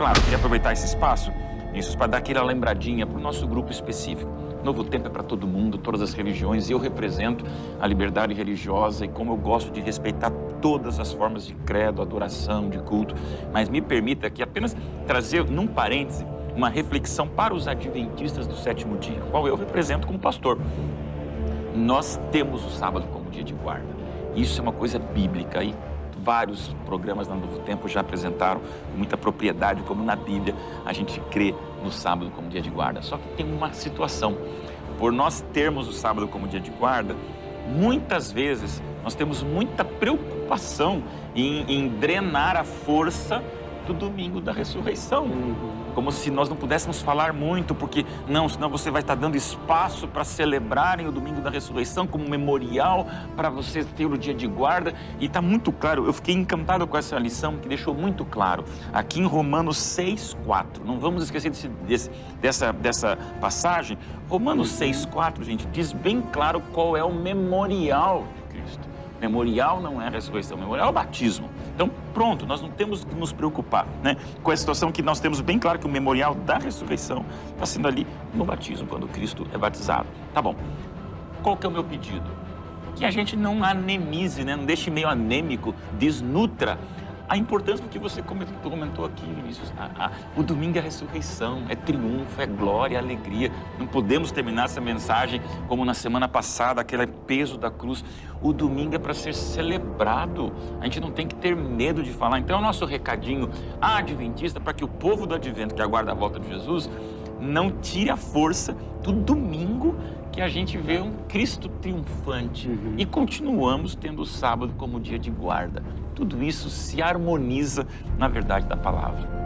Claro, eu queria aproveitar esse espaço, isso para dar aquela lembradinha para o nosso grupo específico. Novo Tempo é para todo mundo, todas as religiões, e eu represento a liberdade religiosa e como eu gosto de respeitar todas as formas de credo, adoração, de culto, mas me permita aqui apenas trazer, num parêntese, uma reflexão para os adventistas do sétimo dia, qual eu represento como pastor. Nós temos o sábado como dia de guarda. Isso é uma coisa bíblica e vários programas na Novo Tempo já apresentaram com muita propriedade, como na Bíblia a gente crê no sábado como dia de guarda. Só que tem uma situação. Por nós termos o sábado como dia de guarda, muitas vezes nós temos muita preocupação em drenar a força do domingo da ressurreição. Como se nós não pudéssemos falar muito, porque não, senão você vai estar dando espaço para celebrarem o domingo da ressurreição como memorial para você ter o dia de guarda. E está muito claro, eu fiquei encantado com essa lição que deixou muito claro, aqui em Romanos 6,4. Não vamos esquecer dessa passagem. Romanos 6,4, gente, diz bem claro qual é o memorial de Cristo. Memorial não é a ressurreição, memorial é o batismo. Então, pronto, nós não temos que nos preocupar, né, com a situação que nós temos bem claro que o memorial da ressurreição está sendo ali no batismo, quando Cristo é batizado. Tá bom. Qual que é o meu pedido? Que a gente não anemize, né, não deixe meio anêmico, desnutra a importância do que você comentou aqui, Vinícius. O domingo é ressurreição, é triunfo, é glória, é alegria. Não podemos terminar essa mensagem como na semana passada, aquele peso da cruz. O domingo é para ser celebrado. A gente não tem que ter medo de falar. Então, é o nosso recadinho adventista para que o povo do advento que aguarda a volta de Jesus não tire a força do domingo que a gente vê um Cristo triunfante. E continuamos tendo o sábado como dia de guarda. Tudo isso se harmoniza na verdade da palavra.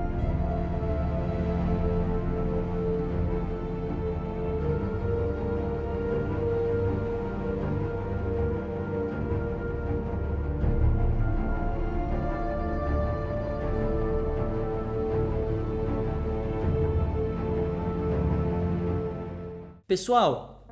Pessoal,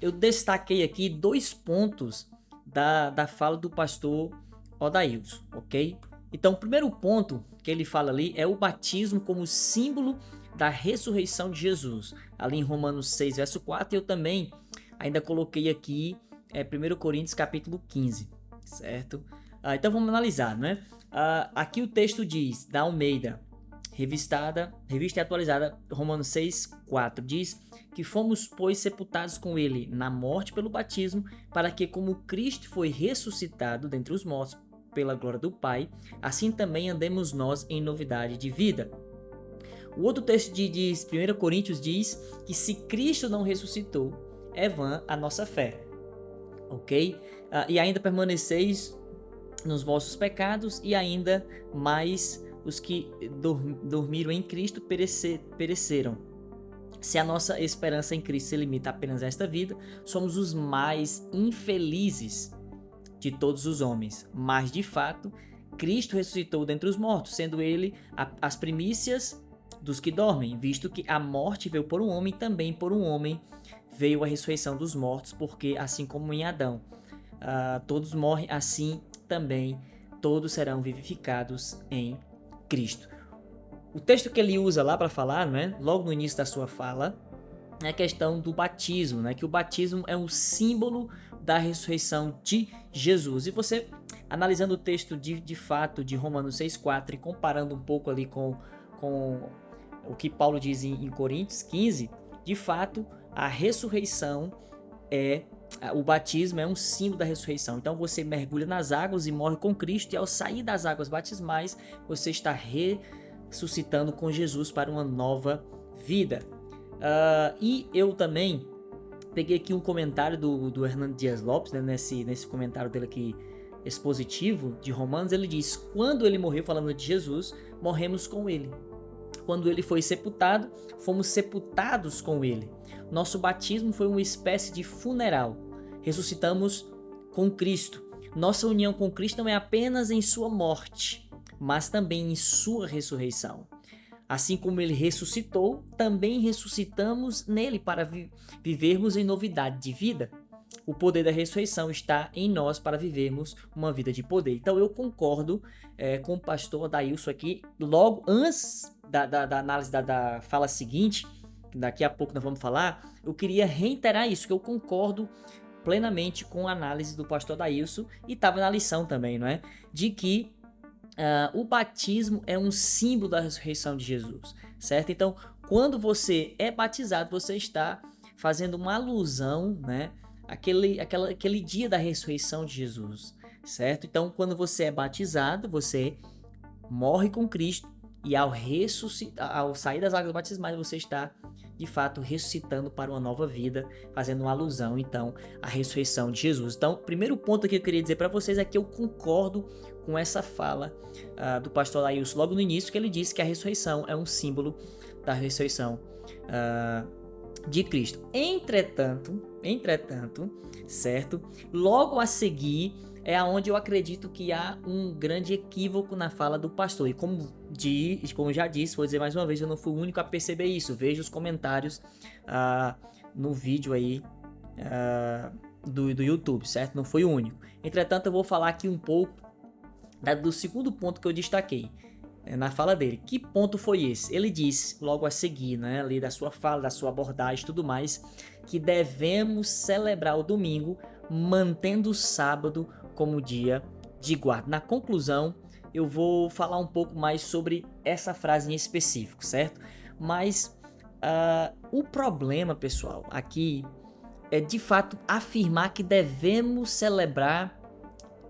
eu destaquei aqui 2 pontos da fala do pastor Odailson, ok? Então, o primeiro ponto que ele fala ali é o batismo como símbolo da ressurreição de Jesus. Ali em Romanos 6, verso 4, eu também ainda coloquei aqui 1 Coríntios capítulo 15, certo? Então vamos analisar, né? Aqui o texto diz, da Almeida, revista e atualizada, Romanos 6, 4, diz que fomos, pois, sepultados com ele na morte pelo batismo, para que, como Cristo foi ressuscitado dentre os mortos pela glória do Pai, assim também andemos nós em novidade de vida. O outro texto de 1 Coríntios diz que se Cristo não ressuscitou, é vã a nossa fé, ok? E ainda permaneceis nos vossos pecados, e ainda mais os que dormiram em Cristo pereceram. Se a nossa esperança em Cristo se limita apenas a esta vida, somos os mais infelizes de todos os homens. Mas, de fato, Cristo ressuscitou dentre os mortos, sendo ele as primícias dos que dormem, visto que a morte veio por um homem, também por um homem veio a ressurreição dos mortos, porque assim como em Adão todos morrem, assim também todos serão vivificados em Cristo. O texto que ele usa lá para falar, né, logo no início da sua fala, é a questão do batismo, né, que o batismo é um símbolo da ressurreição de Jesus. E você, analisando o texto de fato de Romanos 6,4 e comparando um pouco ali com o que Paulo diz em Coríntios 15, de fato, a ressurreição o batismo é um símbolo da ressurreição. Então você mergulha nas águas e morre com Cristo, e ao sair das águas batismais, você está ressuscitando com Jesus para uma nova vida. E eu também peguei aqui um comentário do Hernando Dias Lopes, né, nesse comentário dele aqui expositivo de Romanos. Ele diz: quando ele morreu, falando de Jesus, morremos com ele. Quando ele foi sepultado, fomos sepultados com ele. Nosso batismo foi uma espécie de funeral. Ressuscitamos com Cristo. Nossa união com Cristo não é apenas em sua morte, mas também em sua ressurreição. Assim como ele ressuscitou, também ressuscitamos nele para vivermos em novidade de vida. o poder da ressurreição está em nós para vivermos uma vida de poder. Então eu concordo com o pastor Adailson aqui, logo antes da análise da fala seguinte, daqui a pouco nós vamos falar, eu queria reiterar isso, que eu concordo plenamente com a análise do pastor Adailson, e estava na lição também, não é? De que o batismo é um símbolo da ressurreição de Jesus, certo? Então, quando você é batizado, você está fazendo uma alusão, né, aquele dia da ressurreição de Jesus, certo? Então, quando você é batizado, você morre com Cristo, e ao sair das águas batismais, você está, de fato, ressuscitando para uma nova vida, fazendo uma alusão, então, à ressurreição de Jesus. Então, o primeiro ponto que eu queria dizer para vocês é que eu concordo com essa fala do pastor Adailson logo no início, que ele disse que a ressurreição é um símbolo da ressurreição de Cristo. Entretanto, certo? Logo a seguir é aonde eu acredito que há um grande equívoco na fala do pastor. E como já disse, vou dizer mais uma vez, eu não fui o único a perceber isso. Veja os comentários no vídeo aí do YouTube, certo? Não foi o único. Entretanto, eu vou falar aqui um pouco do segundo ponto que eu destaquei na fala dele. Que ponto foi esse? Ele disse logo a seguir, né, ali da sua fala, da sua abordagem e tudo mais, que devemos celebrar o domingo mantendo o sábado como dia de guarda. Na conclusão, eu vou falar um pouco mais sobre essa frase em específico, certo? Mas o problema, pessoal, aqui é de fato afirmar que devemos celebrar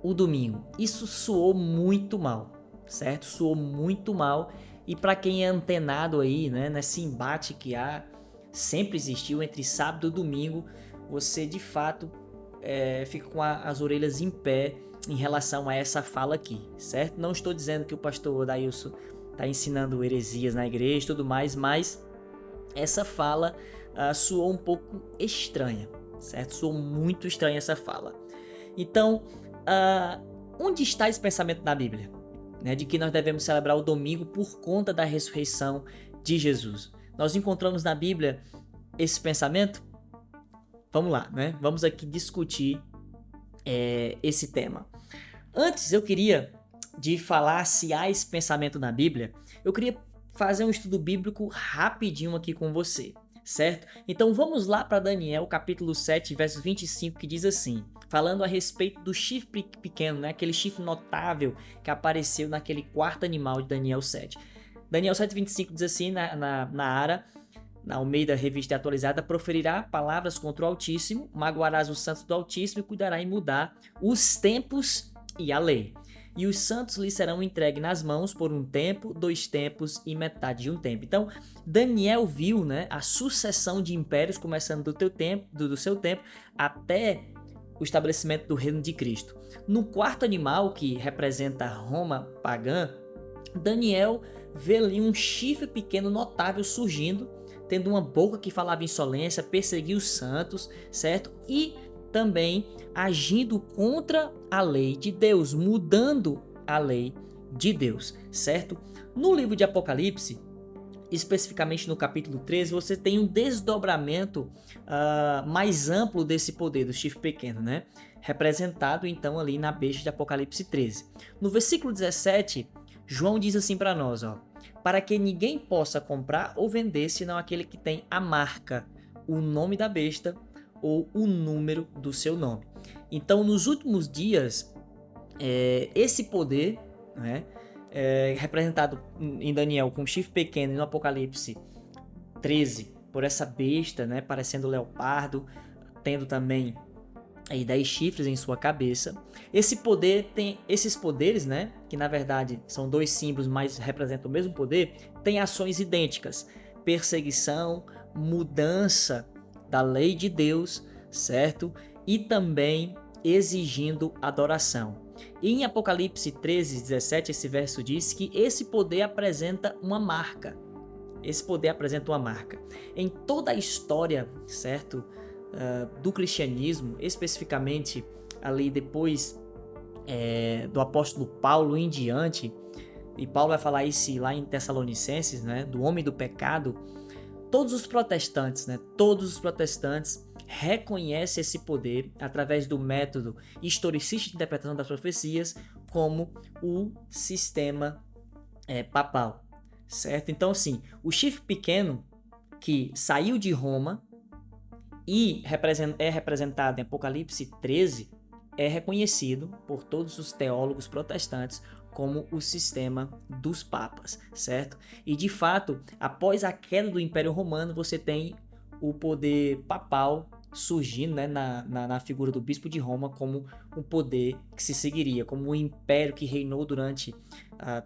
o domingo. Isso soou muito mal, certo? Soou muito mal, e para quem é antenado aí, né, nesse embate que sempre existiu entre sábado e domingo, você de fato fica com as orelhas em pé em relação a essa fala aqui, certo? Não estou dizendo que o pastor Adailson está ensinando heresias na igreja e tudo mais, mas essa fala soou um pouco estranha, certo? Soou muito estranha essa fala. Então, onde está esse pensamento na Bíblia? Né, de que nós devemos celebrar o domingo por conta da ressurreição de Jesus. Nós encontramos na Bíblia esse pensamento? Vamos lá, né? Vamos aqui discutir esse tema. Antes, eu queria de falar se há esse pensamento na Bíblia, eu queria fazer um estudo bíblico rapidinho aqui com você, certo? Então vamos lá para Daniel, capítulo 7, verso 25, que diz assim, falando a respeito do chifre pequeno, né? Aquele chifre notável que apareceu naquele quarto animal de Daniel 7. Daniel 7,25 diz assim, na Almeida Revista Atualizada, proferirá palavras contra o Altíssimo, magoarás os santos do Altíssimo e cuidará em mudar os tempos e a lei. E os santos lhe serão entregues nas mãos por 1 tempo, 2 tempos e metade de 1 tempo. Então, Daniel viu, né, a sucessão de impérios começando do seu tempo até o estabelecimento do reino de Cristo. No quarto animal, que representa Roma pagã, Daniel vê ali um chifre pequeno notável surgindo, tendo uma boca que falava insolência, perseguia os santos, certo? E também agindo contra a lei de Deus, mudando a lei de Deus, certo? No livro de Apocalipse, especificamente no capítulo 13, você tem um desdobramento mais amplo desse poder do chifre pequeno, né? Representado então ali na besta de Apocalipse 13. No versículo 17, João diz assim para nós, para que ninguém possa comprar ou vender senão aquele que tem a marca, o nome da besta ou o número do seu nome. Então, nos últimos dias, esse poder, né, representado em Daniel com um chifre pequeno e no Apocalipse 13 por essa besta, né, parecendo leopardo, tendo também aí 10 chifres em sua cabeça. Esse poder tem esses poderes, né, que na verdade são 2 símbolos, mas representam o mesmo poder, tem ações idênticas: perseguição, mudança da lei de Deus, certo? E também exigindo adoração. E em Apocalipse 13, 17, esse verso diz que esse poder apresenta uma marca. Esse poder apresenta uma marca. Em toda a história, certo, do cristianismo, especificamente ali depois do apóstolo Paulo em diante, e Paulo vai falar isso lá em Tessalonicenses, né, do homem do pecado, todos os protestantes reconhece esse poder através do método historicista de interpretação das profecias como o sistema papal, certo? Então, assim, o chifre pequeno que saiu de Roma e é representado em Apocalipse 13, é reconhecido por todos os teólogos protestantes como o sistema dos papas, certo? E de fato, após a queda do Império Romano, você tem o poder papal surgindo, né, na figura do bispo de Roma como um poder que se seguiria, como um império que reinou durante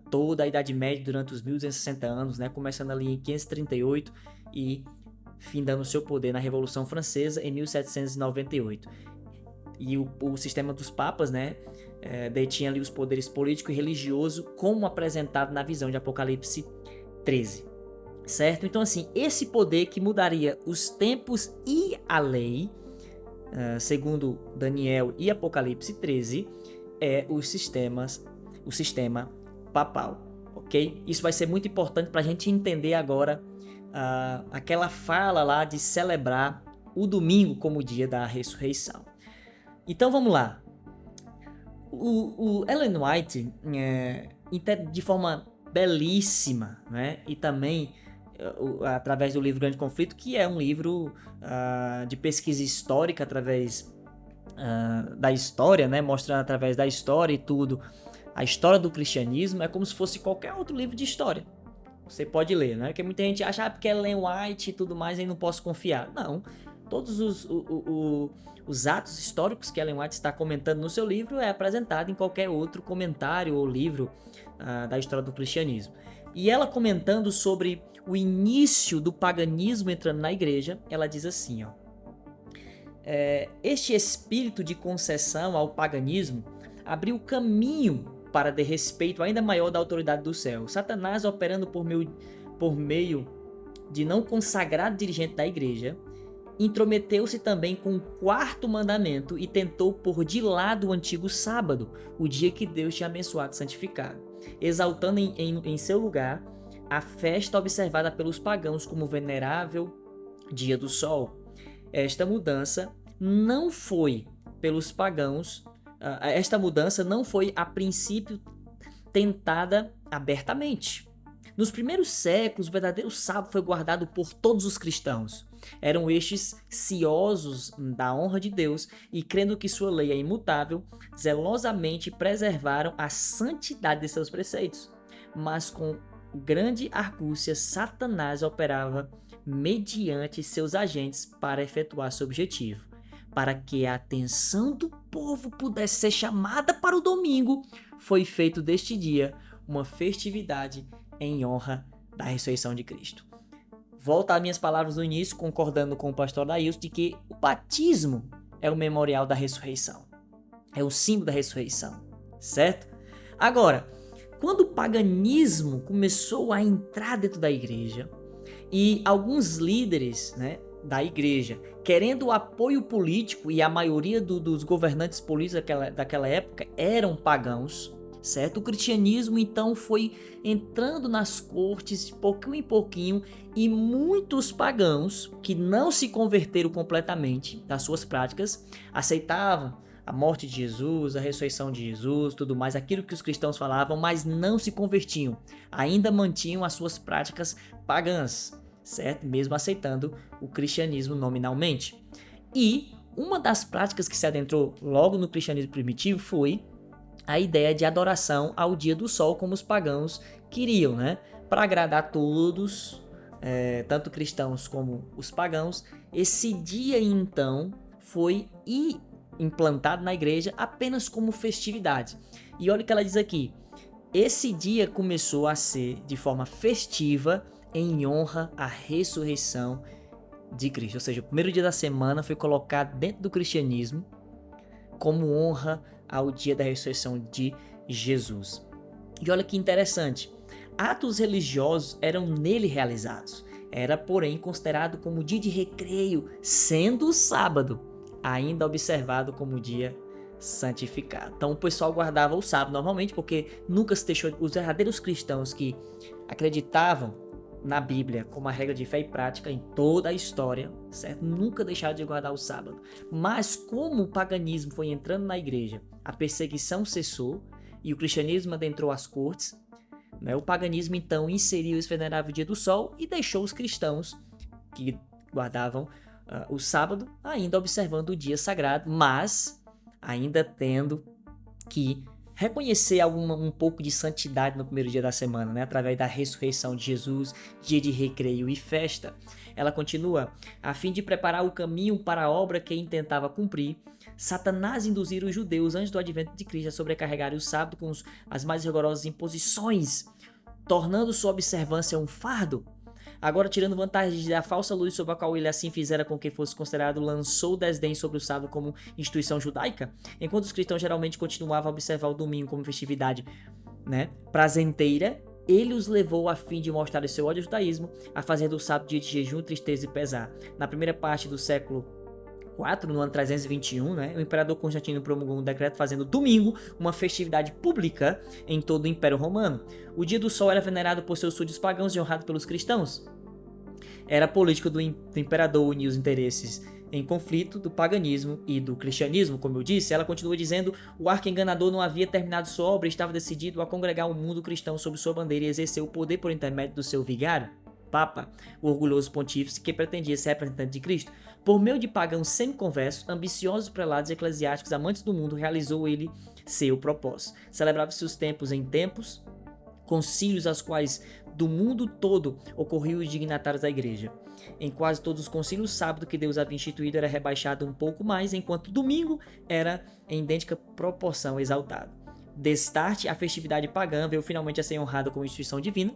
toda a Idade Média, durante os 1260 anos, né, começando ali em 538 e findando seu poder na Revolução Francesa em 1798. E o sistema dos papas, né, detinha ali os poderes político e religioso, como apresentado na visão de Apocalipse 13, certo? Então, assim, esse poder que mudaria os tempos e a lei, segundo Daniel e Apocalipse 13, é o sistema papal, ok? Isso vai ser muito importante para a gente entender agora aquela fala lá de celebrar o domingo como o dia da ressurreição. Então vamos lá. O Ellen White, de forma belíssima, né, e também através do livro Grande Conflito, que é um livro de pesquisa histórica através da história, né, mostrando através da história e tudo, a história do cristianismo, é como se fosse qualquer outro livro de história. Você pode ler, né? Porque muita gente acha porque é Ellen White e tudo mais, aí não posso confiar. Não. Todos os atos históricos que Ellen White está comentando no seu livro é apresentado em qualquer outro comentário ou livro da história do cristianismo. E ela comentando sobre o início do paganismo entrando na igreja, ela diz assim, ó, este espírito de concessão ao paganismo abriu caminho para desrespeito ainda maior da autoridade do céu. Satanás, operando por meio de não consagrado dirigente da igreja, intrometeu-se também com o quarto mandamento e tentou pôr de lado o antigo sábado, o dia que Deus tinha abençoado e santificado, exaltando em seu lugar a festa observada pelos pagãos como venerável dia do sol. Esta mudança não foi a princípio tentada abertamente. Nos primeiros séculos, o verdadeiro sábado foi guardado por todos os cristãos. Eram estes ciosos da honra de Deus e, crendo que sua lei é imutável, zelosamente preservaram a santidade de seus preceitos. Mas com grande argúcia, Satanás operava mediante seus agentes para efetuar seu objetivo. Para que a atenção do povo pudesse ser chamada para o domingo, foi feito deste dia uma festividade em honra da ressurreição de Cristo. Volto às minhas palavras no início, concordando com o pastor Daílson, de que o batismo é o memorial da ressurreição. É o símbolo da ressurreição, certo? Agora, quando o paganismo começou a entrar dentro da igreja e alguns líderes, né, da igreja, querendo o apoio político, e a maioria dos governantes políticos daquela época eram pagãos, certo? O cristianismo então foi entrando nas cortes de pouquinho em pouquinho, e muitos pagãos que não se converteram completamente das suas práticas aceitavam a morte de Jesus, a ressurreição de Jesus, tudo mais, aquilo que os cristãos falavam, mas não se convertiam, ainda mantinham as suas práticas pagãs, certo? Mesmo aceitando o cristianismo nominalmente. E uma das práticas que se adentrou logo no cristianismo primitivo foi a ideia de adoração ao dia do sol, como os pagãos queriam, né? Para agradar todos, tanto cristãos como os pagãos, esse dia então foi implantado na igreja apenas como festividade. E olha o que ela diz aqui: esse dia começou a ser de forma festiva em honra à ressurreição de Cristo. Ou seja, o primeiro dia da semana foi colocado dentro do cristianismo como honra ao dia da ressurreição de Jesus. E olha que interessante, atos religiosos eram nele realizados. Era, porém, considerado como dia de recreio, sendo o sábado ainda observado como dia santificado. Então o pessoal guardava o sábado normalmente, porque nunca se deixou, os verdadeiros cristãos que acreditavam na Bíblia como a regra de fé e prática em toda a história, certo? Nunca deixaram de guardar o sábado. Mas como o paganismo foi entrando na igreja, a perseguição cessou e o cristianismo adentrou as cortes, né? O paganismo então inseriu esse venerável dia do sol e deixou os cristãos que guardavam o sábado ainda observando o dia sagrado, mas ainda tendo que reconhecer um pouco de santidade no primeiro dia da semana, né? Através da ressurreição de Jesus, dia de recreio e festa. Ela continua, a fim de preparar o caminho para a obra que intentava cumprir, Satanás induzira os judeus antes do advento de Cristo a sobrecarregar o sábado com as mais rigorosas imposições, tornando sua observância um fardo. Agora, tirando vantagem da falsa luz sobre a qual ele assim fizera com que fosse considerado, lançou o desdém sobre o sábado como instituição judaica, enquanto os cristãos geralmente continuavam a observar o domingo como festividade, né, prazenteira, ele os levou a fim de mostrar o seu ódio ao judaísmo, a fazer do sábado dia de jejum, tristeza e pesar. Na primeira parte do século IV, no ano 321, né, o imperador Constantino promulgou um decreto fazendo domingo uma festividade pública em todo o Império Romano. O dia do sol era venerado por seus súditos pagãos e honrado pelos cristãos. Era a política do imperador unir os interesses em conflito do paganismo e do cristianismo, como eu disse. Ela continua dizendo, o arco enganador não havia terminado sua obra e estava decidido a congregar o mundo cristão sob sua bandeira e exercer o poder por intermédio do seu vigário, Papa, o orgulhoso pontífice que pretendia ser representante de Cristo. Por meio de pagãos semi-conversos, ambiciosos prelados eclesiásticos amantes do mundo, realizou ele seu propósito. Celebrava-se os tempos em tempos, concílios aos quais do mundo todo ocorriam os dignatários da igreja. Em quase todos os concílios, o sábado que Deus havia instituído era rebaixado um pouco mais, enquanto o domingo era em idêntica proporção exaltado. Destarte, a festividade pagã veio finalmente a ser honrada como instituição divina,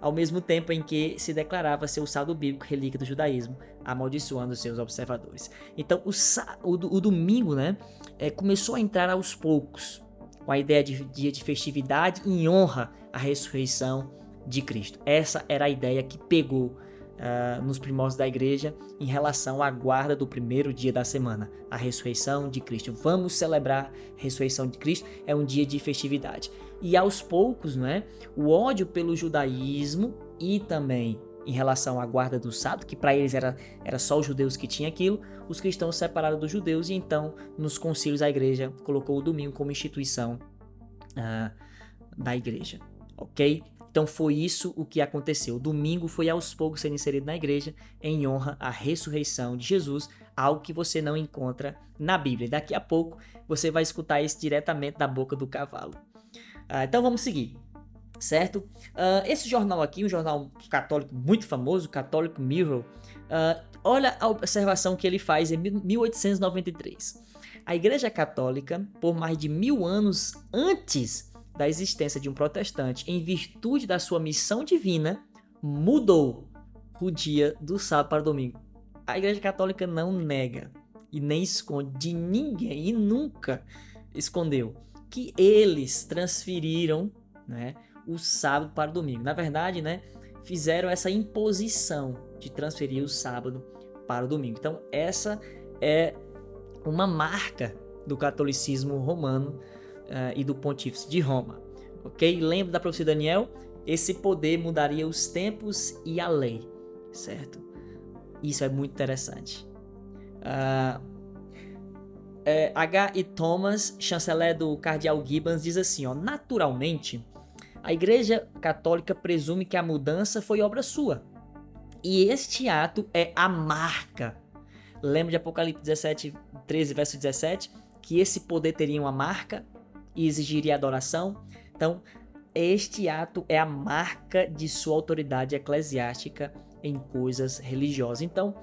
ao mesmo tempo em que se declarava ser o sábado bíblico relíquia do judaísmo, amaldiçoando seus observadores. Então, o domingo, né, começou a entrar aos poucos, com a ideia de dia de festividade em honra à ressurreição de Cristo. Essa era a ideia que pegou nos primórdios da igreja em relação à guarda do primeiro dia da semana, a ressurreição de Cristo. Vamos celebrar a ressurreição de Cristo, é um dia de festividade. E aos poucos, não é, o ódio pelo judaísmo e também em relação à guarda do sábado, que para eles era só os judeus que tinham aquilo, os cristãos separaram dos judeus e então nos concílios a igreja colocou o domingo como instituição da igreja, ok? Então foi isso o que aconteceu. O domingo foi aos poucos sendo inserido na igreja em honra à ressurreição de Jesus, algo que você não encontra na Bíblia. Daqui a pouco você vai escutar isso diretamente da boca do cavalo. Então vamos seguir, certo? Esse jornal aqui, um jornal católico muito famoso, o Catholic Mirror, olha a observação que ele faz em 1893. A Igreja Católica, por mais de 1000 anos antes da existência de um protestante, em virtude da sua missão divina, mudou o dia do sábado para o domingo. A Igreja Católica não nega e nem esconde de ninguém, e nunca escondeu, que eles transferiram, né, o sábado para o domingo. Na verdade, né, fizeram essa imposição de transferir o sábado para o domingo. Então, essa é uma marca do catolicismo romano e do pontífice de Roma, ok? Lembra da profecia de Daniel? Esse poder mudaria os tempos e a lei, certo? Isso é muito interessante. H.E. Thomas, chanceler do cardeal Gibbons, diz assim, naturalmente, a Igreja Católica presume que a mudança foi obra sua, e este ato é a marca. Lembra de Apocalipse 13, verso 17? Que esse poder teria uma marca e exigiria adoração. Então, este ato é a marca de sua autoridade eclesiástica em coisas religiosas. Então,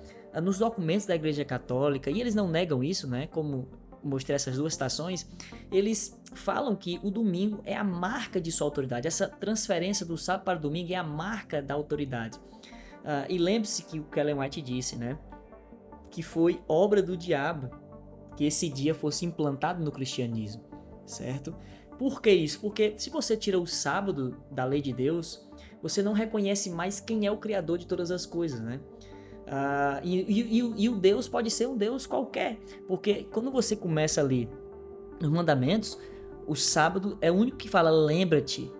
nos documentos da Igreja Católica, e eles não negam isso, né? Como mostrei essas duas citações, eles falam que o domingo é a marca de sua autoridade. Essa transferência do sábado para o domingo é a marca da autoridade. E lembre-se que o Ellen White disse, né? Que foi obra do diabo que esse dia fosse implantado no cristianismo, certo? Por que isso? Porque se você tira o sábado da lei de Deus, você não reconhece mais quem é o Criador de todas as coisas, né? E o Deus pode ser um Deus qualquer, porque quando você começa ali nos mandamentos, o sábado é o único que fala lembra-te,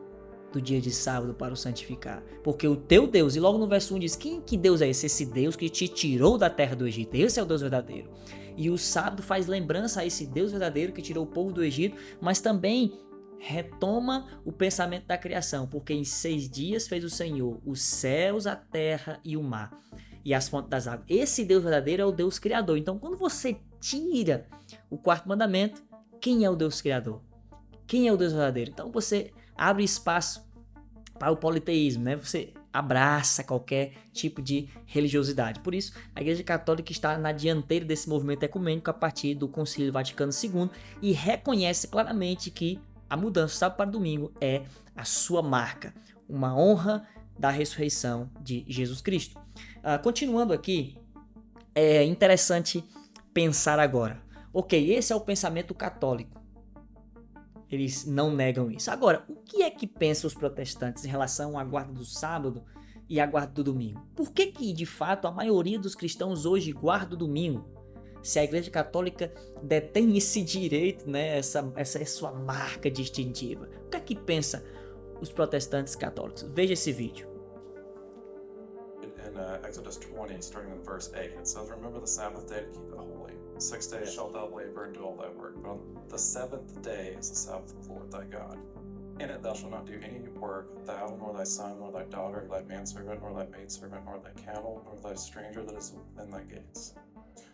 do dia de sábado para o santificar. Porque o teu Deus, e logo no verso 1 diz, que Deus é esse? Esse Deus que te tirou da terra do Egito. Esse é o Deus verdadeiro. E o sábado faz lembrança a esse Deus verdadeiro que tirou o povo do Egito, mas também retoma o pensamento da criação, porque em 6 dias fez o Senhor os céus, a terra e o mar, e as fontes das águas. Esse Deus verdadeiro é o Deus criador. Então, quando você tira o 4º mandamento, quem é o Deus criador? Quem é o Deus verdadeiro? Então, você abre espaço para o politeísmo, né? Você abraça qualquer tipo de religiosidade. Por isso, a Igreja Católica está na dianteira desse movimento ecumênico a partir do Concílio Vaticano II e reconhece claramente que a mudança, sábado para domingo, é a sua marca, uma honra da ressurreição de Jesus Cristo. Continuando aqui, é interessante pensar agora. Ok, esse é o pensamento católico. Eles não negam isso. Agora, o que é que pensam os protestantes em relação à guarda do sábado e à guarda do domingo? Por que de fato, a maioria dos cristãos hoje guarda o domingo? Se a Igreja Católica detém esse direito, né, essa é sua marca distintiva. O que é que pensa os protestantes católicos? Veja esse vídeo. In Exodus 20, starting in verse 8, it says, "Remember the Sabbath day to keep it holy. 6 days shalt thou labor and do all thy work, but on the 7th day is the Sabbath of the Lord thy God. In it thou shalt not do any work, thou, nor thy son, nor thy daughter, thy manservant, nor thy maidservant, nor thy cattle, nor thy stranger that is within thy gates."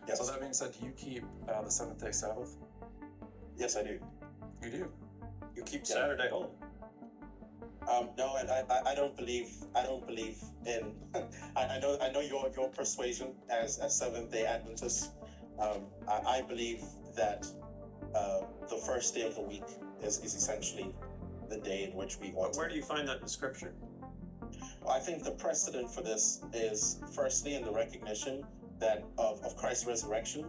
Yes. So that being said, do you keep the 7th-day Sabbath? Yes, I do. You do? You keep Saturday holy? No, and I don't believe in. I know your persuasion as Seventh-day Adventists. I believe that the first day of the week is essentially the day in which we want. Where do you find that in Scripture? Well, I think the precedent for this is firstly in the recognition that of Christ's resurrection,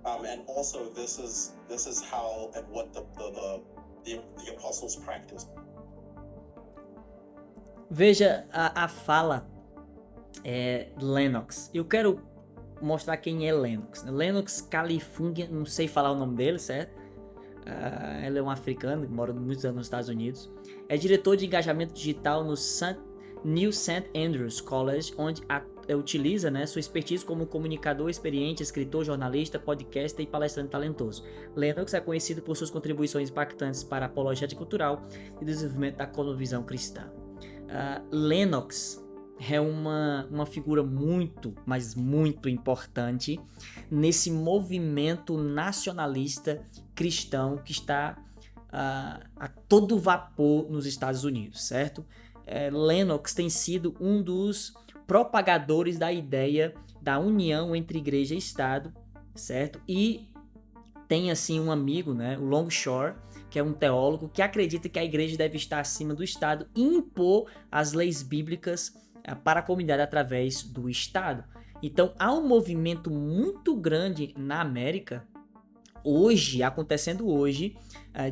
and also this is how and what the apostles practiced. Veja a fala Lennox. Eu quero mostrar quem é Lennox. Lennox Kalifunga, não sei falar o nome dele, certo? Ele é um africano que mora muitos anos nos Estados Unidos. É diretor de engajamento digital no New St. Andrews College, onde utiliza, né, sua expertise como comunicador experiente, escritor, jornalista, podcaster e palestrante talentoso. Lennox é conhecido por suas contribuições impactantes para a apologética cultural e desenvolvimento da cosmovisão cristã. Lennox é uma figura muito, mas muito importante nesse movimento nacionalista cristão que está a todo vapor nos Estados Unidos, certo? Lennox tem sido um dos propagadores da ideia da união entre igreja e Estado, certo? E tem assim um amigo, né, o Longshore, que é um teólogo que acredita que a igreja deve estar acima do Estado e impor as leis bíblicas para a comunidade através do Estado. Então há um movimento muito grande na América acontecendo hoje,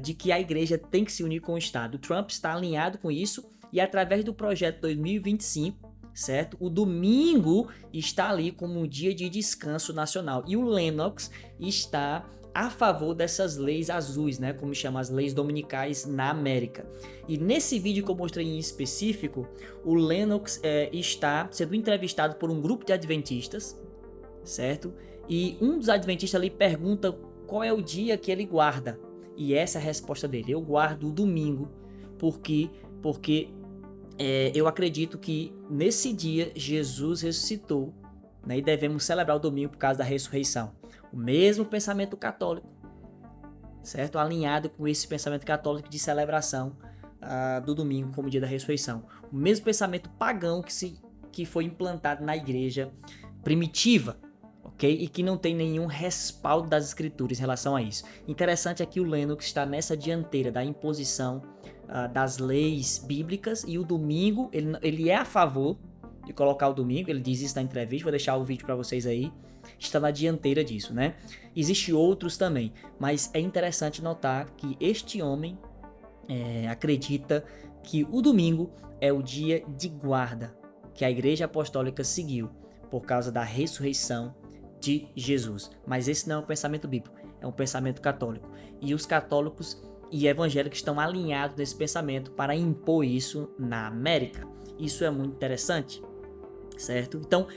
de que a igreja tem que se unir com o Estado. O Trump está alinhado com isso e através do projeto 2025, certo? O domingo está ali como um dia de descanso nacional. E o Lennox está a favor dessas leis azuis, né? Como chama as leis dominicais na América. E nesse vídeo que eu mostrei em específico, o Lennox está sendo entrevistado por um grupo de adventistas, certo? E um dos adventistas ali pergunta qual é o dia que ele guarda. E essa é a resposta dele: eu guardo o domingo porque eu acredito que nesse dia Jesus ressuscitou, né, e devemos celebrar o domingo por causa da ressurreição. O mesmo pensamento católico, certo? Alinhado com esse pensamento católico de celebração do domingo como dia da ressurreição. O mesmo pensamento pagão que foi implantado na igreja primitiva, ok? E que não tem nenhum respaldo das escrituras em relação a isso. Interessante é que o Lennox está nessa dianteira da imposição das leis bíblicas, e o domingo, ele é a favor de colocar o domingo, ele diz isso na entrevista, vou deixar o vídeo para vocês aí, está na dianteira disso, né? Existem outros também, mas é interessante notar que este homem acredita que o domingo é o dia de guarda que a Igreja Apostólica seguiu por causa da ressurreição de Jesus. Mas esse não é um pensamento bíblico, é um pensamento católico. E os católicos e evangélicos estão alinhados nesse pensamento para impor isso na América. Isso é muito interessante, certo? Então,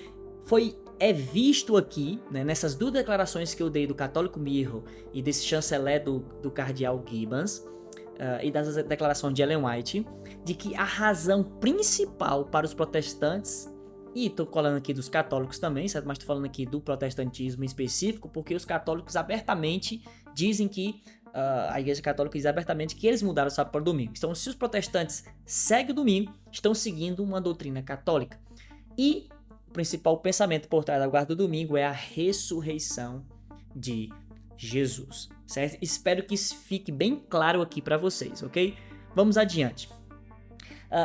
é visto aqui, né, nessas duas declarações que eu dei do católico Mirro e desse chanceler do cardeal Gibbons, e das declarações de Ellen White, de que a razão principal para os protestantes, e estou falando aqui dos católicos também, certo? Mas estou falando aqui do protestantismo em específico, porque os católicos abertamente dizem que, a Igreja Católica diz abertamente que eles mudaram o sábado para o domingo. Então, se os protestantes seguem o domingo, estão seguindo uma doutrina católica. E o principal pensamento por trás da guarda do domingo é a ressurreição de Jesus, certo? Espero que isso fique bem claro aqui para vocês, ok? Vamos adiante.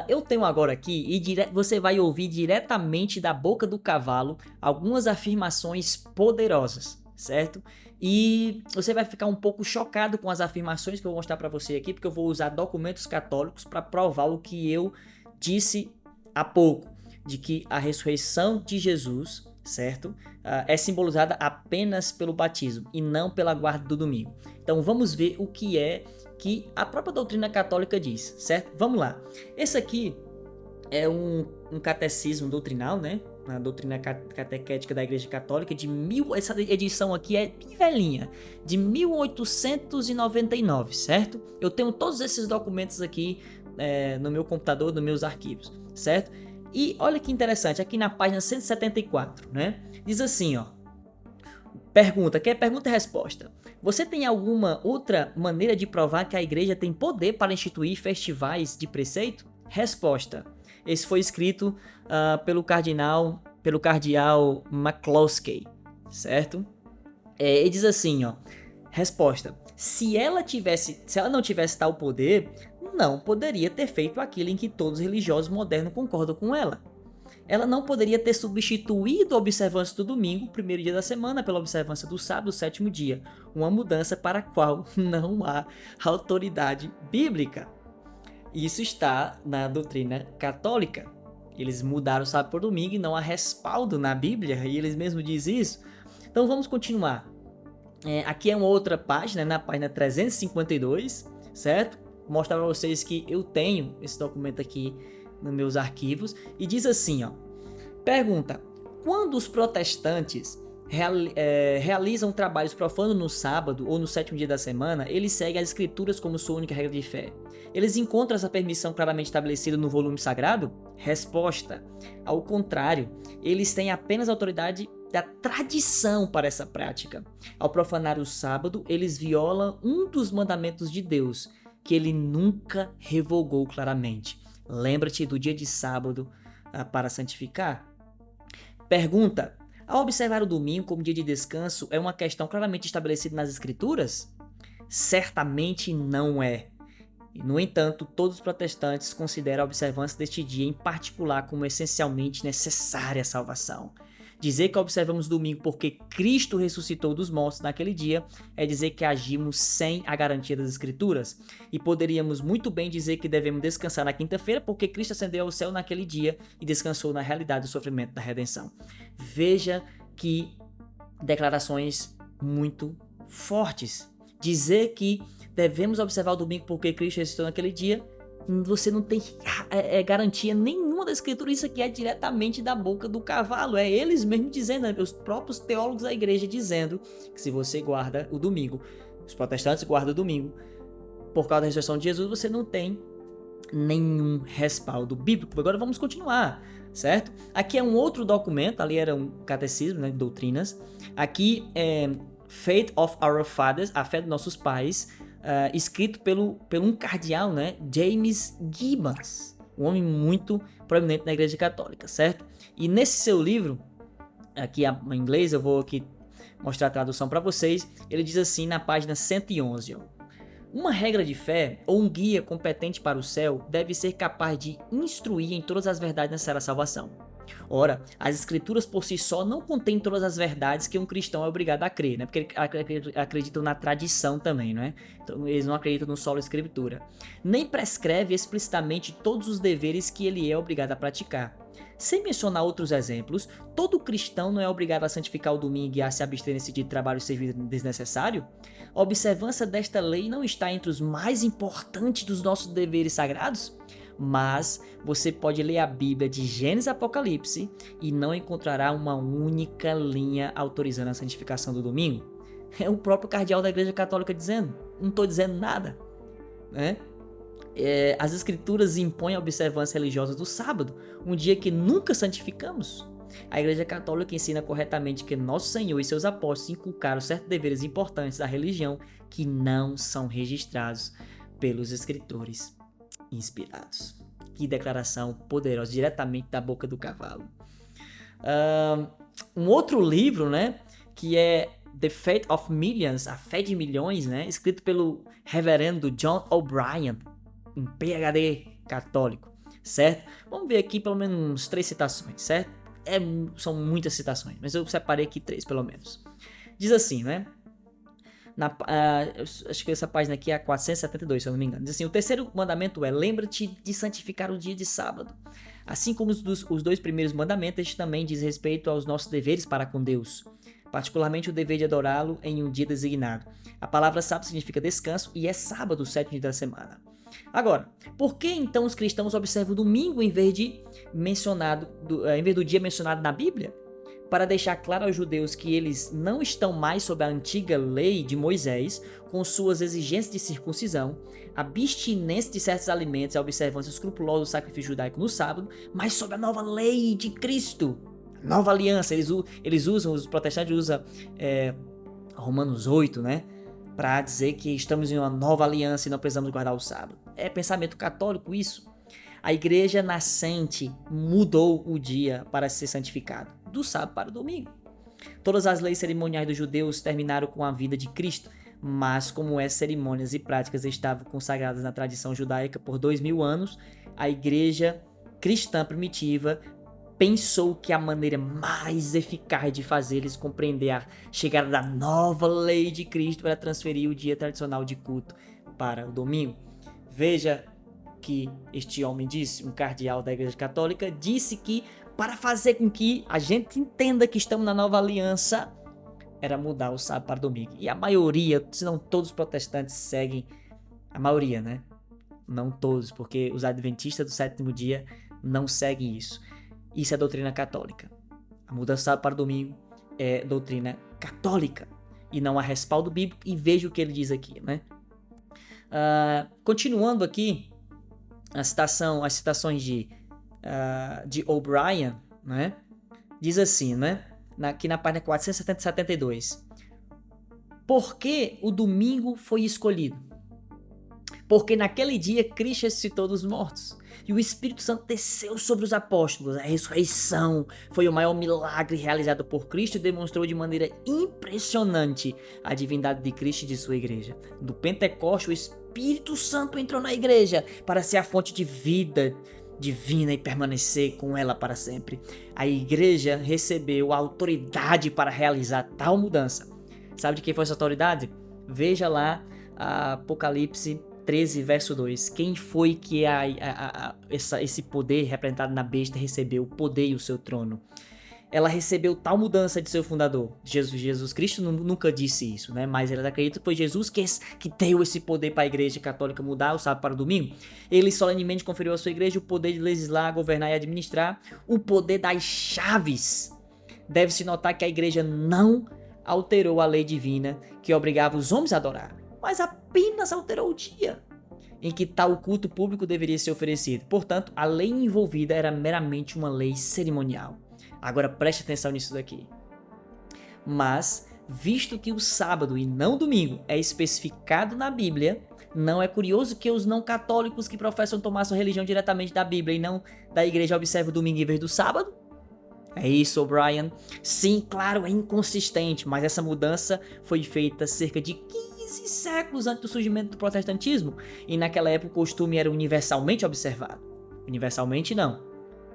Eu tenho agora aqui, e você vai ouvir diretamente da boca do cavalo algumas afirmações poderosas, certo? E você vai ficar um pouco chocado com as afirmações que eu vou mostrar para você aqui, porque eu vou usar documentos católicos para provar o que eu disse há pouco, de que a ressurreição de Jesus, certo? É simbolizada apenas pelo batismo e não pela guarda do domingo. Então vamos ver o que é que a própria doutrina católica diz, certo? Vamos lá. Esse aqui é um catecismo doutrinal, né? A doutrina catequética da Igreja Católica essa edição aqui é bem velhinha, de 1899, certo? Eu tenho todos esses documentos aqui no meu computador, nos meus arquivos, certo? E olha que interessante, aqui na página 174, né? Diz assim, ó. Pergunta e resposta. Você tem alguma outra maneira de provar que a igreja tem poder para instituir festivais de preceito? Resposta. Esse foi escrito pelo cardeal McCloskey, certo? Ele diz assim, ó. Resposta. Se ela não tivesse tal poder, não poderia ter feito aquilo em que todos os religiosos modernos concordam com ela. Ela não poderia ter substituído a observância do domingo, o primeiro dia da semana, pela observância do sábado, o sétimo dia. Uma mudança para a qual não há autoridade bíblica. Isso está na doutrina católica. Eles mudaram o sábado por domingo e não há respaldo na Bíblia, e eles mesmos dizem isso. Então vamos continuar. Aqui é uma outra página, na página 352, certo? Vou mostrar para vocês que eu tenho esse documento aqui nos meus arquivos, e diz assim, ó. Pergunta: quando os protestantes realizam trabalhos profanos no sábado ou no sétimo dia da semana, eles seguem as escrituras como sua única regra de fé. Eles encontram essa permissão claramente estabelecida no volume sagrado? Resposta: ao contrário, eles têm apenas autoridade da tradição para essa prática. Ao profanar o sábado, eles violam um dos mandamentos de Deus, que ele nunca revogou claramente. Lembra-te do dia de sábado para santificar? Pergunta: ao observar o domingo como dia de descanso, é uma questão claramente estabelecida nas escrituras? Certamente não é. No entanto, todos os protestantes consideram a observância deste dia em particular como essencialmente necessária à salvação. Dizer que observamos domingo porque Cristo ressuscitou dos mortos naquele dia é dizer que agimos sem a garantia das Escrituras. E poderíamos muito bem dizer que devemos descansar na quinta-feira porque Cristo ascendeu ao céu naquele dia e descansou na realidade do sofrimento da redenção. Veja que declarações muito fortes. Dizer que devemos observar o domingo porque Cristo ressuscitou naquele dia, você não tem garantia nenhuma da escritura. Isso aqui é diretamente da boca do cavalo, é eles mesmos dizendo, os próprios teólogos da igreja dizendo que se você guarda o domingo, os protestantes guardam o domingo, por causa da ressurreição de Jesus, você não tem nenhum respaldo bíblico. Agora vamos continuar, certo? Aqui é um outro documento, ali era um catecismo, né, de doutrinas. Aqui é Faith of Our Fathers, a fé dos nossos pais, escrito pelo um cardeal, né, James Gibbons, um homem muito proeminente na Igreja Católica, certo? E nesse seu livro, aqui em inglês, eu vou aqui mostrar a tradução para vocês, ele diz assim na página 111, ó: uma regra de fé ou um guia competente para o céu deve ser capaz de instruir em todas as verdades necessárias à salvação. Ora, as escrituras por si só não contêm todas as verdades que um cristão é obrigado a crer, né? Porque acreditam na tradição também, não é? Então, eles não acreditam no solo escritura. Nem prescreve explicitamente todos os deveres que ele é obrigado a praticar. Sem mencionar outros exemplos, todo cristão não é obrigado a santificar o domingo e a se abster-se de trabalho e serviço desnecessário? A observância desta lei não está entre os mais importantes dos nossos deveres sagrados? Mas você pode ler a Bíblia de Gênesis a Apocalipse e não encontrará uma única linha autorizando a santificação do domingo. É o próprio cardeal da Igreja Católica dizendo, não estou dizendo nada, né? As escrituras impõem a observância religiosa do sábado, um dia que nunca santificamos. A Igreja Católica ensina corretamente que Nosso Senhor e seus apóstolos inculcaram certos deveres importantes da religião que não são registrados pelos escritores inspirados. Que declaração poderosa, diretamente da boca do cavalo. Um outro livro, né, que é The Faith of Millions, A Fé de Milhões, né, escrito pelo reverendo John O'Brien, um PhD católico, certo? Vamos ver aqui pelo menos uns 3 citações, certo? São muitas citações, mas eu separei aqui 3 pelo menos. Diz assim, né? Acho que essa página aqui é a 472, se eu não me engano. Diz assim, o terceiro mandamento é: lembra-te de santificar o dia de sábado. Assim como os 2 primeiros mandamentos, este também diz respeito aos nossos deveres para com Deus, particularmente o dever de adorá-lo em um dia designado. A palavra sábado significa descanso e é sábado, o 7º dia da semana. Agora, por que então os cristãos observam o domingo em vez do dia mencionado na Bíblia? Para deixar claro aos judeus que eles não estão mais sob a antiga lei de Moisés, com suas exigências de circuncisão, abstinência de certos alimentos e a observância escrupulosa do sacrifício judaico no sábado, mas sob a nova lei de Cristo, nova aliança. Os protestantes usam Romanos 8, né? Para dizer que estamos em uma nova aliança e não precisamos guardar o sábado. É pensamento católico isso. A igreja nascente mudou o dia para ser santificado, do sábado para o domingo. Todas as leis cerimoniais dos judeus terminaram com a vida de Cristo, mas como essas cerimônias e práticas estavam consagradas na tradição judaica por 2000 anos, a igreja cristã primitiva pensou que a maneira mais eficaz de fazer eles compreender a chegada da nova lei de Cristo era transferir o dia tradicional de culto para o domingo. Veja que este homem disse, um cardeal da Igreja Católica, disse que para fazer com que a gente entenda que estamos na nova aliança, era mudar o sábado para o domingo. E a maioria, se não todos os protestantes seguem, a maioria, né? Não todos, porque os adventistas do 7º dia não seguem isso. Isso é doutrina católica. A mudança do sábado para o domingo é doutrina católica. E não há respaldo bíblico. E veja o que ele diz aqui, né? Continuando aqui, as citações de O'Brien, né? Diz assim, né? Aqui na página 472. Por que o domingo foi escolhido? Porque naquele dia Cristo ressuscitou dos mortos e o Espírito Santo desceu sobre os apóstolos. A ressurreição foi o maior milagre realizado por Cristo e demonstrou de maneira impressionante a divindade de Cristo e de sua igreja. No Pentecoste, o Espírito Santo entrou na igreja para ser a fonte de vida divina e permanecer com ela para sempre. A igreja recebeu a autoridade para realizar tal mudança. Sabe de quem foi essa autoridade? Veja lá Apocalipse 13, verso 2. Quem foi que esse poder representado na besta recebeu o poder e o seu trono? Ela recebeu tal mudança de seu fundador. Jesus Cristo nunca disse isso, né? Mas eles acreditam que foi Jesus que deu esse poder para a igreja católica mudar o sábado para o domingo. Ele solenemente conferiu à sua igreja o poder de legislar, governar e administrar, o poder das chaves. Deve-se notar que a igreja não alterou a lei divina que obrigava os homens a adorar, mas apenas alterou o dia em que tal culto público deveria ser oferecido. Portanto, a lei envolvida era meramente uma lei cerimonial. Agora preste atenção nisso daqui. Mas, visto que o sábado e não o domingo é especificado na Bíblia, não é curioso que os não católicos que professam tomar sua religião diretamente da Bíblia e não da igreja observem o domingo em vez do sábado? É isso, O'Brien. Sim, claro, é inconsistente, mas essa mudança foi feita cerca de 15 séculos antes do surgimento do protestantismo, e naquela época o costume era universalmente observado. Universalmente não.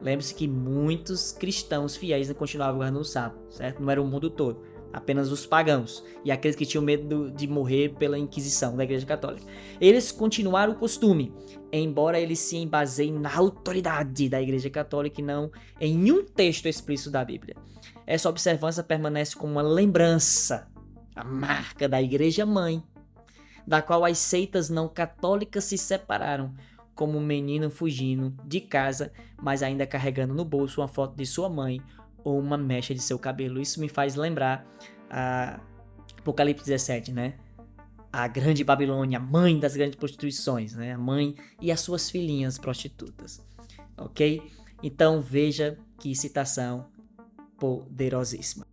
Lembre-se que muitos cristãos fiéis continuavam guardando o sábado, certo? Não era o mundo todo, apenas os pagãos e aqueles que tinham medo de morrer pela Inquisição da Igreja Católica. Eles continuaram o costume, embora eles se embaseiem na autoridade da Igreja Católica e não em nenhum texto explícito da Bíblia. Essa observância permanece como uma lembrança, a marca da Igreja Mãe, da qual as seitas não católicas se separaram, como um menino fugindo de casa, mas ainda carregando no bolso uma foto de sua mãe ou uma mecha de seu cabelo. Isso me faz lembrar Apocalipse 17, né? A grande Babilônia, a mãe das grandes prostituições, né? A mãe e as suas filhinhas prostitutas, ok? Então veja que citação poderosíssima.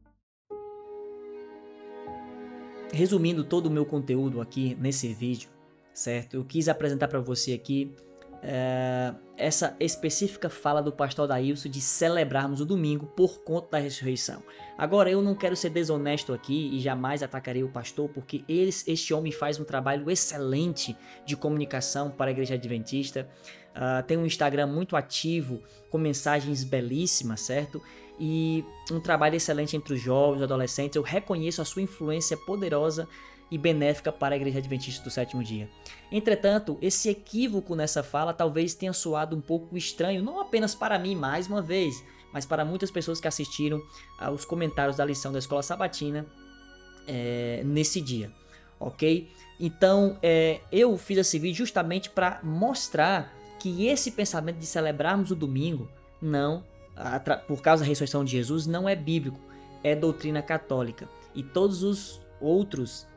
Resumindo todo o meu conteúdo aqui nesse vídeo, certo? Eu quis apresentar para você aqui essa específica fala do pastor Adailson de celebrarmos o domingo por conta da ressurreição. Agora, eu não quero ser desonesto aqui e jamais atacarei o pastor, porque este homem faz um trabalho excelente de comunicação para a Igreja Adventista. Tem um Instagram muito ativo, com mensagens belíssimas, certo? E um trabalho excelente entre os jovens, adolescentes. Eu reconheço a sua influência poderosa e benéfica para a Igreja Adventista do Sétimo Dia. Entretanto, esse equívoco nessa fala talvez tenha soado um pouco estranho, não apenas para mim, mais uma vez, mas para muitas pessoas que assistiram aos comentários da lição da Escola Sabatina nesse dia, ok? Então, eu fiz esse vídeo justamente para mostrar que esse pensamento de celebrarmos o domingo, por causa da ressurreição de Jesus, não é bíblico, é doutrina católica. E todos os outros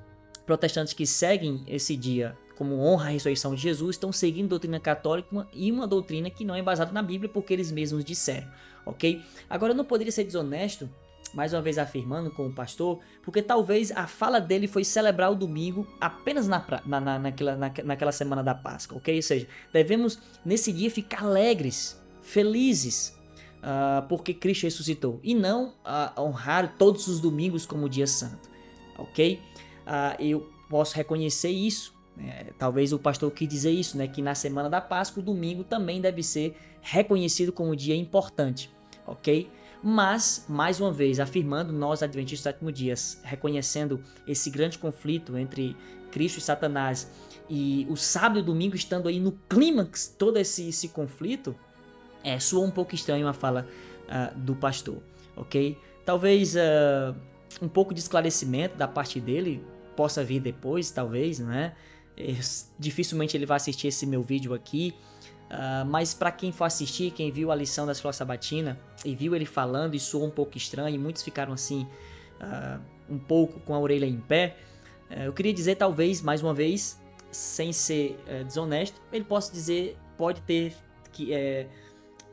protestantes que seguem esse dia como honra à ressurreição de Jesus estão seguindo doutrina católica e uma doutrina que não é embasada na Bíblia porque eles mesmos disseram, ok? Agora eu não poderia ser desonesto, mais uma vez afirmando com o pastor, porque talvez a fala dele foi celebrar o domingo apenas naquela semana da Páscoa, ok? Ou seja, devemos nesse dia ficar alegres, felizes, porque Cristo ressuscitou e não honrar todos os domingos como dia santo, ok? Eu posso reconhecer isso, talvez o pastor quis dizer isso, né, que na semana da Páscoa o domingo também deve ser reconhecido como um dia importante, ok? Mas, mais uma vez, afirmando nós adventistas do sétimo dia, reconhecendo esse grande conflito entre Cristo e Satanás e o sábado e o domingo estando aí no clímax, todo esse conflito, soa um pouco estranho a fala do pastor, ok? Talvez um pouco de esclarecimento da parte dele possa vir depois, talvez, né? Dificilmente ele vai assistir esse meu vídeo aqui, mas para quem for assistir, quem viu a lição da Escola Sabatina e viu ele falando e soou um pouco estranho, e muitos ficaram assim, um pouco com a orelha em pé, eu queria dizer, talvez, mais uma vez, sem ser desonesto, ele pode ter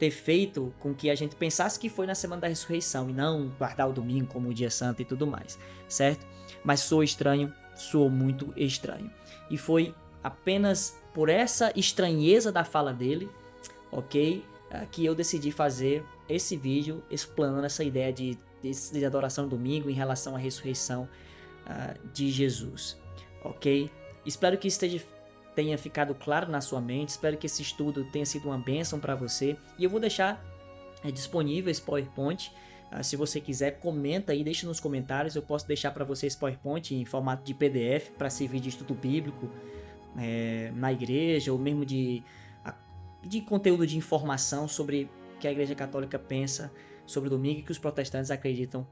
feito com que a gente pensasse que foi na semana da ressurreição e não guardar o domingo como o dia santo e tudo mais, certo? Mas soou muito estranho. E foi apenas por essa estranheza da fala dele, ok? Que eu decidi fazer esse vídeo explanando essa ideia de adoração no domingo em relação à ressurreição de Jesus, ok? Espero que tenha ficado claro na sua mente, espero que esse estudo tenha sido uma bênção para você, e eu vou deixar disponível esse PowerPoint. Se você quiser, comenta aí, deixa nos comentários, eu posso deixar para você esse PowerPoint em formato de PDF para servir de estudo bíblico na igreja, ou mesmo de conteúdo de informação sobre o que a Igreja Católica pensa sobre o domingo e que os protestantes acreditam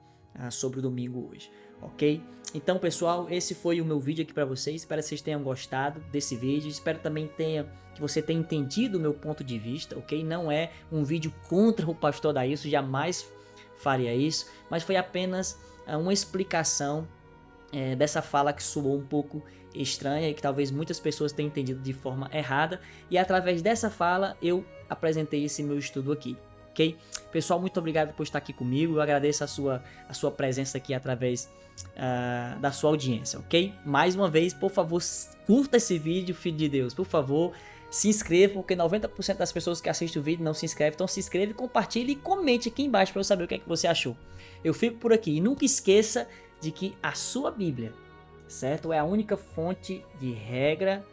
sobre o domingo hoje, ok? Então, pessoal, esse foi o meu vídeo aqui para vocês, espero que vocês tenham gostado desse vídeo, espero também que você tenha entendido o meu ponto de vista, ok? Não é um vídeo contra o pastor Adailson, jamais faria isso, mas foi apenas uma explicação dessa fala que soou um pouco estranha e que talvez muitas pessoas tenham entendido de forma errada, e através dessa fala eu apresentei esse meu estudo aqui, ok? Pessoal, muito obrigado por estar aqui comigo, eu agradeço a sua presença aqui através da sua audiência, ok? Mais uma vez, por favor, curta esse vídeo, filho de Deus, por favor, se inscreva, porque 90% das pessoas que assistem o vídeo não se inscrevem, então se inscreva, compartilhe e comente aqui embaixo para eu saber o que é que você achou. Eu fico por aqui e nunca esqueça de que a sua Bíblia, certo? É a única fonte de regra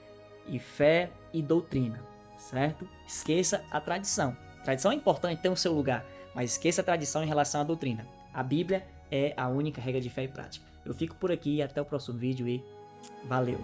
e fé e doutrina, certo? Esqueça a tradição. Tradição é importante, tem o seu lugar, mas esqueça a tradição em relação à doutrina. A Bíblia é a única regra de fé e prática. Eu fico por aqui, até o próximo vídeo e valeu!